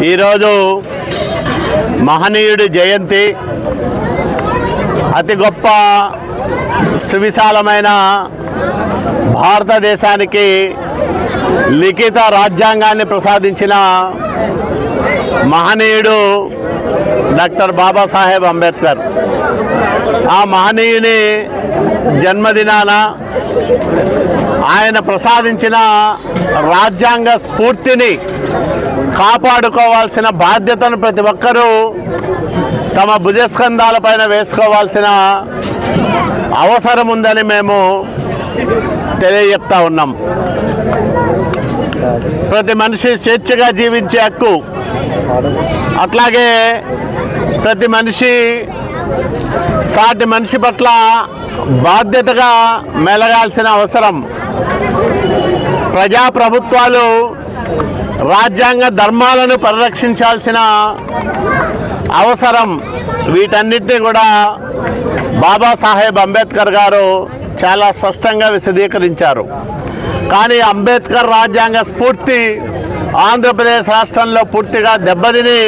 ఈరోజు మహనీయుడి జయంతి. అతి గొప్ప సువిశాలమైన భారతదేశానికి లిఖిత రాజ్యాంగాన్ని ప్రసాదించిన మహనీయుడు డాక్టర్ బాబాసాహెబ్ అంబేద్కర్. ఆ మహనీయుని జన్మదినాన ఆయన ప్రసాదించిన రాజ్యాంగ స్ఫూర్తిని కాపాడుకోవాల్సిన బాధ్యతను ప్రతి ఒక్కరూ తమ భుజస్కంధాలపైన వేసుకోవాల్సిన అవసరం ఉందని మేము తెలియజెప్తా ఉన్నాం. ప్రతి మనిషి స్వేచ్ఛగా జీవించే హక్కు, అట్లాగే ప్రతి మనిషి సాటి మనిషి పట్ల బాధ్యతగా మెలగాల్సిన అవసరం, ప్రజాప్రభుత్వాలు రాజ్యాంగ ధర్మాలను పరిరక్షించాల్సిన అవసరం, వీటన్నిటిని కూడా బాబాసాహెబ్ అంబేద్కర్ గారు చాలా స్పష్టంగా విశదీకరించారు. కానీ అంబేద్కర్ రాజ్యాంగ స్ఫూర్తి ఆంధ్రప్రదేశ్ రాష్ట్రంలో పూర్తిగా దెబ్బతిని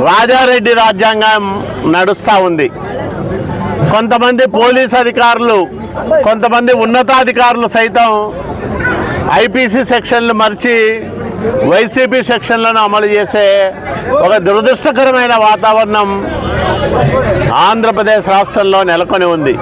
రాజారెడ్డి రాజ్యాంగం నడుస్తూ ఉంది. కొంతమంది పోలీస్ అధికారులు, కొంతమంది ఉన్నతాధికారులు సైతం ఐపీసీ సెక్షన్లు మర్చి వైసీపీ సెక్షన్లను అమలు చేసే ఒక దురదృష్టకరమైన వాతావరణం ఆంధ్రప్రదేశ్ రాష్ట్రంలో నెలకొని ఉంది.